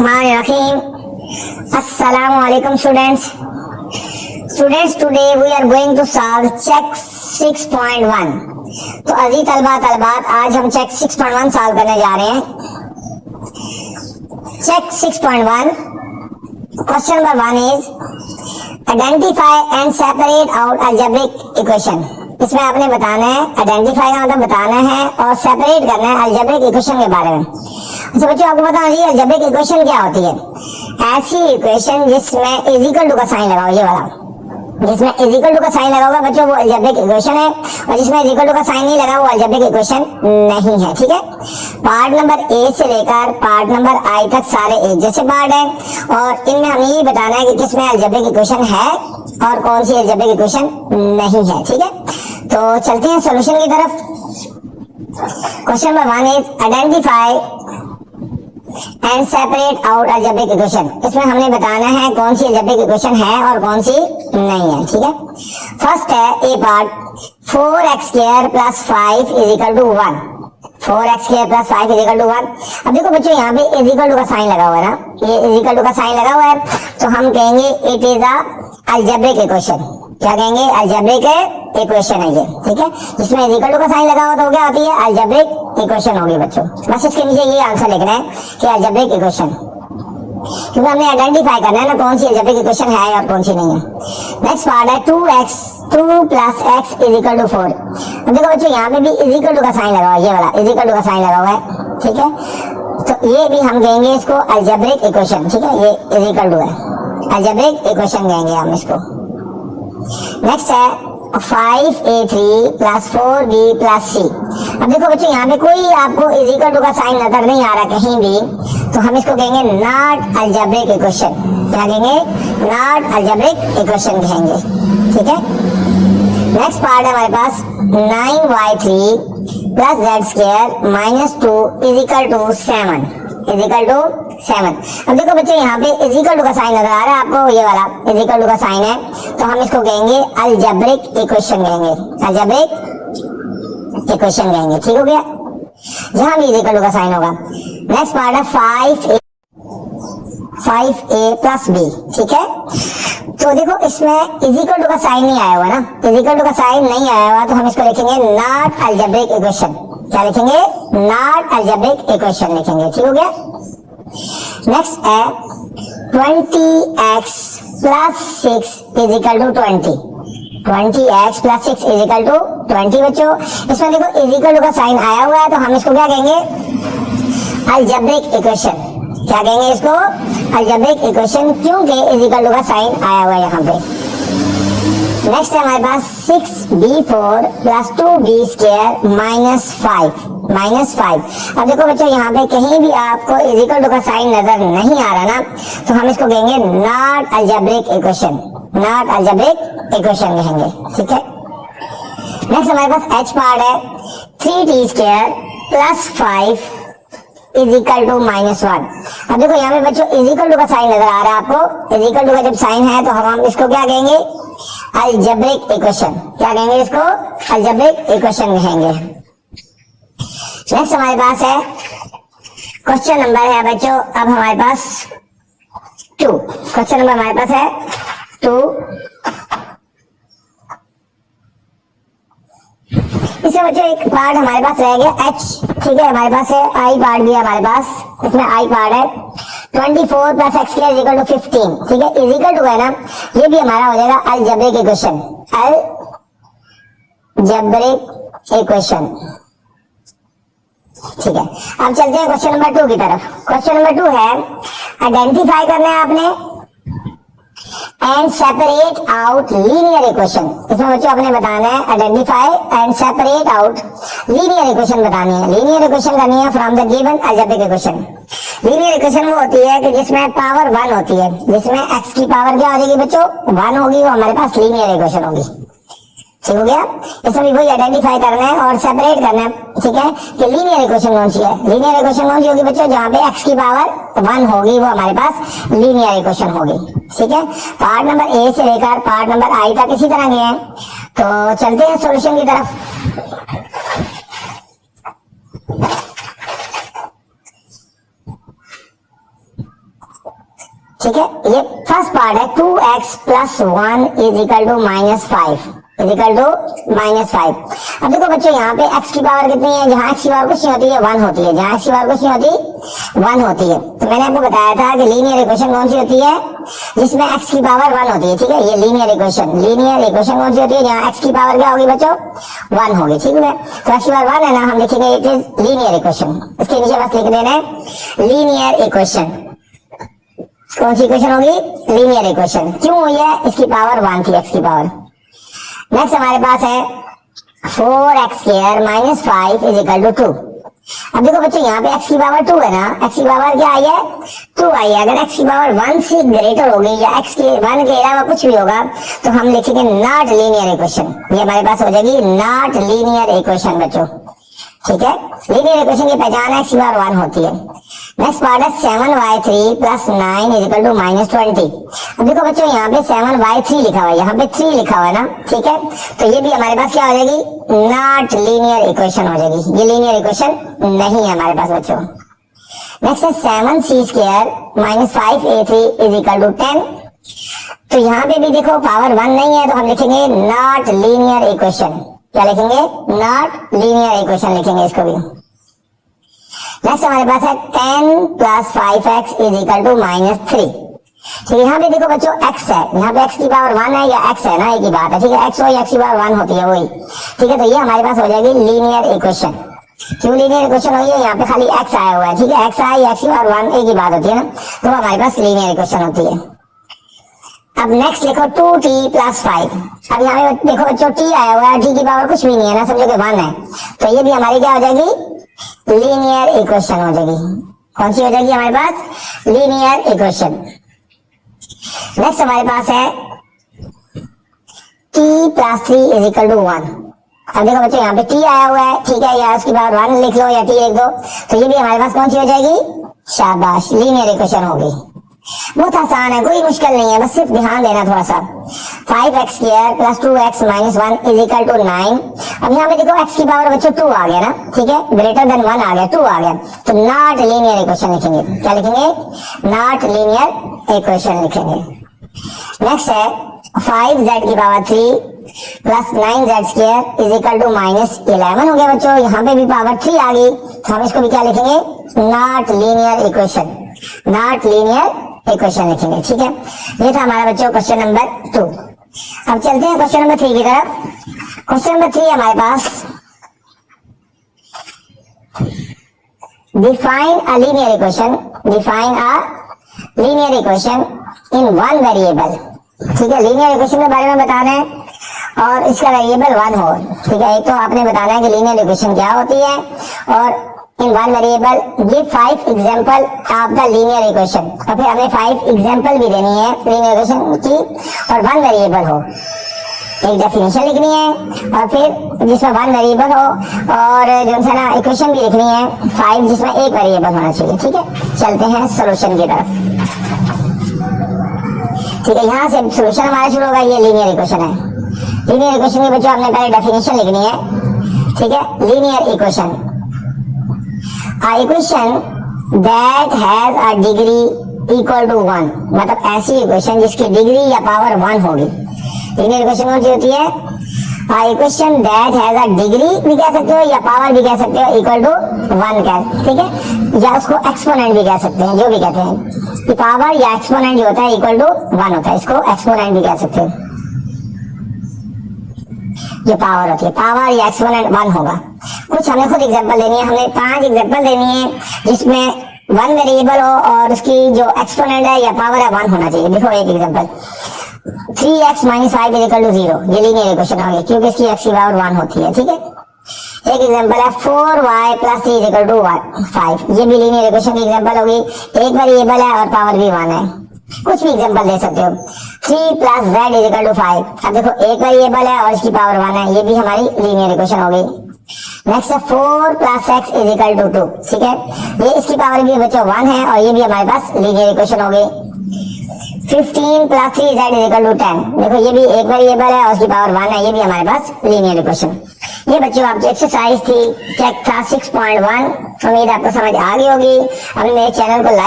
Bismillahirrahmanirrahim. Assalamu alaikum students. Students, today we are going to solve check 6.1. तो अजी तलबात आज हम चेक 6.1 सॉल्व करने जा रहे हैं। Check 6.1 question number 1 is identify and separate out algebraic equation. इसमें आपने बताना है, आइडेंटिफाई का मतलब बताना है और सेपरेट करना है अलजेब्रिक इक्वेशन के बारे में। अच्छा बच्चों, आपको पता होगी अलजेब्रिक इक्वेशन क्या होती है। ऐसी इक्वेशन जिसमें इज इक्वल टू का साइन लगाओ, ये वाला जिसमें इज इक्वल टू का साइन लगा होगा बच्चों वो अलजेब्रिक इक्वेशन है, और जिसमें इज इक्वल टू का साइन नहीं लगा वो अलजेब्रिक इक्वेशन नहीं है। ठीक है, पार्ट नंबर ए से लेकर पार्ट नंबर आई तक सारे एक जैसे पार्ट है, और इनमें हमें ये बताना है कि किसमें अलजेब्रिक इक्वेशन है और कौन सी अलजेब्रिक इक्वेशन नहीं है। ठीक है, तो चलते हैं सॉल्यूशन की तरफ। Question number 1 is identify and separate out algebraic equation. इसमें हमने बताना है कौन सी अलजेब्रिक इक्वेशन है और कौन सी नहीं है। ठीक है, फर्स्ट है a part 4x² + 5 is equal to 1। 4x² + 5 is equal to 1। अब देखो बच्चों, यहाँ पे इज इक्वल टू का साइन लगा हुआ है ना, ये इज इक्वल टू का साइन लगा हुआ है, तो हम कहेंगे it is a algebraic equation. क्या कहेंगे? अलजेब्रिक इक्वेशन है ये। ठीक है, जिसमें इज इक्वल टू का साइन लगा हुआ तो क्या होती है? अलजेब्रिक इक्वेशन होगी बच्चों। बस इसके नीचे ये आंसर लिखना है कि अलजेब्रिक इक्वेशन, क्योंकि हमने आइडेंटिफाई करना है ना कौन सी अलजेब्रिक इक्वेशन है और कौन सी नहीं है। नेक्स्ट पार्ट है 2 + x इज इक्वल टू 4। अब देखो बच्चों, यहाँ पे भी इज इक्वल टू का साइन लगा हुआ है, ये वाला इज इक्वल टू का साइन लगा हुआ है। ठीक है, तो ये भी हम कहेंगे इसको अलजेब्रिक इक्वेशन। ठीक है, ये इज इक्वल टू है, अलजेब्रिक इक्वेशन कहेंगे हम इसको। नेक्स्ट है 5a3 + 4b + c। अब देखो बच्चों, यहाँ पे कोई आपको इज इक्वल टू का साइन नजर नहीं आ रहा कहीं भी, तो हम इसको कहेंगे नॉट अलजेब्रिक इक्वेशन। क्या कहेंगे? नॉट अलजेब्रिक इक्वेशन कहेंगे। ठीक है, नेक्स्ट पार्ट है हमारे पास 9y3 + z² - 2 is equal to 7 is equal to 7। अब देखो बच्चों, यहाँ पे इज इक्वल टू का साइन नजर आ रहा है आपको, ये वाला इज इक्वल टू का साइन है, तो हम इसको कहेंगे अलजेब्रिक इक्वेशन कहेंगे, अलजेब्रिक इक्वेशन कहेंगे। ठीक हो गया, जहां भी इज इक्वल टू का साइन होगा। नेक्स्ट पार्ट है 5a + b। ठीक है, तो देखो इसमें इज इक्वल टू का साइन नहीं आया हुआ ना, इज इक्वल टू का साइन नहीं आया हुआ, तो हम इसको लिखेंगे नॉट अलजेब्रिक इक्वेशन। क्या लिखेंगे? नॉट अलजेब्रिक इक्वेशन लिखेंगे। ठीक हो गया। नेक्स्ट है 20x + 6 is equal to 20। 20x + 6 is equal to 20 बच्चों, इसमें देखो इज इक्वल टू का साइन आया हुआ है, तो हम इसको क्या कहेंगे? Algebraic equation. क्या कहेंगे इसको? अलजेब्रिक इक्वेशन, क्योंकि इज इक्वल टू का साइन आया हुआ है यहाँ पे। नेक्स्ट है हमारे पास 6b4 + 2b² - 5। अब देखो बच्चों, यहाँ पे कहीं भी आपको इज इक्वल टू का साइन नजर नहीं आ रहा ना, तो हम इसको कहेंगे not algebraic equation, not algebraic equation कहेंगे। ठीक है, नेक्स्ट हमारे पास h पार्ट है 3t² + 5 इज इक्वल टू -1। अब देखो यहाँ पे बच्चों इज इक्वल टू का साइन नजर आ रहा है आपको, इज इक्वल टू का जब साइन है तो हम इसको क्या कहेंगे? Algebraic equation. क्या कहेंगे इसको? अलजेब्रिक इक्वेशन कहेंगे। नेक्स्ट हमारे पास है क्वेश्चन नंबर है बच्चों, अब हमारे पास 2। क्वेश्चन नंबर हमारे पास है 2। इसमें बच्चों एक पार्ट हमारे पास रह गया h। ठीक है, हमारे पास है i पार्ट भी है हमारे पास, इसमें i पार्ट है 24 + x² इज इक्वल टू 15। ठीक है, इज इक्वल टू है ना, ये भी हमारा हो जाएगा अलजेब्रिक इक्वेशन, अलजेब्रिक इक्वेशन। ठीक है, अब चलते हैं क्वेश्चन नंबर 2 की तरफ। क्वेश्चन नंबर 2 है आइडेंटिफाई करना है आपने and separate out linear equation. इसमें बच्चों आपने बताना है identify and separate out linear equation बतानी है। लीनियर इक्वेशन करनी है from the given algebraic equation. Linear equation वो होती है कि जिसमें पावर 1 होती है, जिसमें x की पावर क्या हो जाएगी बच्चों? 1 होगी, वो हमारे पास लीनियर इक्वेशन होगी। ठीक हो गया, इसमें भी वही आइडेंटिफाई करना है और सेपरेट करना है। ठीक है, कि लीनियर इक्वेशन कौन सी है? लीनियर इक्वेशन कौन सी होगी बच्चों? जहां पे x की पावर 1 होगी वो हमारे पास लीनियर इक्वेशन होगी। ठीक है, पार्ट नंबर ए से लेकर पार्ट नंबर आई तक इसी तरह के हैं, तो चलते हैं सॉल्यूशन की तरफ। ठीक है, ये फर्स्ट पार्ट है 2x plus 1 is equal to -5 is equal to -5। अब देखो बच्चों यहाँ पे x की पावर कितनी है, जहाँ x की पावर कुछ नहीं होती है 1 होती है, जहाँ x की पावर कुछ नहीं होती 1 होती है। तो मैंने आपको बताया था कि लीनियर इक्वेशन कौन सी होती है, जिसमें x की पावर 1 होती है। ठीक है, ये लीनियर इक्वेशन कौन सी होती है, जहाँ x की पावर क्या होगी बच्चों 1 होगी। ठीक है, तो x की पावर 1 है ना, हम लिखेंगे इट इज लीनियर इक्वेशन। इसके नीचे बस लिख देना है लीनियर इक्वेशन। कौन सी इक्वेशन होगी, लीनियर इक्वेशन। क्यों हुई है, इसकी पावर 1 थी x की पावर। नेक्स्ट हमारे पास है 4x² - 5 इज इक्वल टू 2। अब देखो बच्चों यहाँ पे x की पावर 2 है ना, x की पावर क्या आई है 2 आई है। अगर x की पावर 1 से ग्रेटर होगी या x के 1 के अलावा कुछ भी होगा तो हम लिखेंगे नॉट लीनियर इक्वेशन। ये हमारे पास हो जाएगी नॉट लीनियर इक्वेशन बच्चों। ठीक है, लीनियर इक्वेशन की पहचान है x की पावर 1 होती है। नेक्स्ट पार्ट है 7y3 plus 9 is equal to -20। अब देखो बच्चों यहाँ पे 7y3 लिखा हुआ है, यहाँ पे 3 लिखा हुआ है ना। ठीक है, तो ये भी हमारे पास क्या हो जाएगी, नॉट लीनियर इक्वेशन हो जाएगी। ये लीनियर इक्वेशन नहीं है हमारे पास बच्चों। नेक्स्ट है 7c² - 5a3 is equal to 10। तो यहाँ पे भी देखो पावर 1 नहीं है, तो हम लिखेंगे नॉट लीनियर इक्वेशन। क्या लिखेंगे, नॉट लीनियर इक्वेशन लिखेंगे इसको भी। नेक्स्ट हमारे पास है 10 plus 5x is equal to -3। तो यहाँ पे देखो बच्चों x है, यहाँ पे x की पावर 1 है या x है ना, एक ही बात है। ठीक है, x हो या x की पावर 1 होती है वही। ठीक है, तो ये हमारे पास हो जाएगी लीनियर इक्वेशन। क्यों लीनियर इक्वेशन हुई है, यहाँ पे खाली x आया हुआ है। ठीक है, x आया या x की पावर 1 एक ही बात होती है ना, तो हमारे पास लीनियर इक्वेशन होती है। अब नेक्स्ट लिखो 2t प्लस 5। अब यहाँ पे देखो बच्चों t आया हुआ है, t की पावर कुछ भी नहीं है ना, समझो कि 1 है, तो ये भी हमारी क्या हो जाएगी, लीनियर इक्वेशन हो जाएगी। कौन सी हो जाएगी हमारे पास, लीनियर इक्वेशन। नेक्स्ट हमारे पास है t plus 3 is equal to 1। अब देखो बच्चों यहाँ पे t आया हुआ है, ठीक है, या उसकी पावर 1 लिख लो या t लिख दो, तो ये भी हमारे पास कौन सी हो जाएगी, शाबाश, लीनियर इक्वेशन होगी। बहुत आसान है, कोई मुश्किल नहीं है, बस सिर्फ ध्यान देना थोड़ा सा। 5x² plus 2x - 1 is equal to 9। अब यहाँ पे देखो x की पावर बच्चों 2 आ गया ना। ठीक है, ग्रेटर देन 1 आ गया, 2 आ गया, तो नॉट लीनियर इक्वेशन लिखेंगे। क्या लिखेंगे, नॉट लीनियर इक्वेशन लिखेंगे। नेक्स्ट है 5z की power 3 plus 9z² is equal to -11 हो गया बच्चों। यहाँ पे भी पावर 3 आ गई, तो हम इसको भी क्या लिखेंगे, not linear equation, not linear equation लिखेंगे। ठीक है, ये था हमारा बच्चों क्वेश्चन नंबर 2। अब चलते हैं क्वेश्चन नंबर 3 की तरफ। क्वेश्चन नंबर 3 हमारे पास, define a linear equation, define a linear equation in one variable. ठीक है, लीनियर इक्वेशन के बारे में बताना है और इसका वेरिएबल 1 हो। ठीक है, एक तो आपने बताना है कि लीनियर इक्वेशन क्या होती है, और इन one variable give 5 example of the linear equation. और फिर हमें 5 एग्जांपल भी देनी है लीनियर इक्वेशन की, और 1 वेरिएबल हो, एक डेफिनेशन लिखनी है, और फिर जिसमें 1 वेरिएबल हो, और जो है ना इक्वेशन भी लिखनी है 5 जिसमें एक वेरिएबल होना चाहिए। ठीक है, चलते हैं सोल्यूशन की तरफ। ठीक है, यहाँ से सोल्यूशन हमारा शुरू होगा। ये लीनियर इक्वेशन है, लीनियर इक्वेशन की बच्चों हमने पहले डेफिनेशन लिखनी है। ठीक है, linear equation, a equation that has a degree equal to 1, मतलब ऐसी इक्वेशन जिसकी डिग्री या पावर 1 होगी। लीनियर इक्वेशन कौन सी होती है, a equation that has a degree भी कह सकते हो या पावर भी कह सकते हो, इक्वल टू 1 कह, ठीक है, या उसको एक्सपोनेंट भी कह सकते हैं, जो भी कहते हैं कि पावर या एक्सपोनेंट जो होता है इक्वल टू 1 होता है, इसको एक्सपोनेंट भी कह सकते हो। जो पावर होती है, पावर या एक्सपोनेंट 1 होगा। कुछ हमें खुद एग्जांपल देनी है, हमें 5 एग्जांपल देनी है जिसमें 1 वेरिएबल हो और उसकी जो एक्सपोनेंट है या पावर है 1 होना चाहिए। देखो एक example, 3x - 5 is equal to 0, ये लीनियर इक्वेशन होगी क्योंकि इसकी x की पावर 1 होती है। ठीक है, एक एग्जांपल है 4y + 3 इज इक्वल टू 5, ये भी लीनियर इक्वेशन की एग्जांपल होगी, एक वेरिएबल है और पावर भी 1 है। कुछ भी एग्जांपल दे सकते हो। 3 + z इज इक्वल टू 5, अब देखो एक वेरिएबल है और इसकी पावर 1 है, ये भी हमारी लीनियर इक्वेशन हो गई। नेक्स्ट है 4 + x इज इक्वल टू 2, ठीक है, ये इसकी पावर भी बच्चों 1 है और ये भी हमारे पास लीनियर इक्वेशन हो गई। 15 + 3z इज इक्वल टू 10, देखो ये भी एक वेरिएबल है और उसकी पावर 1 है, ये भी हमारे पास लीनियर इक्वेशन। ये बच्चों आपकी एक्सरसाइज थी, चेक था 6.1। उम्मीद आपको समझ आ गई होगी। अपने मेरे चैनल को लाइक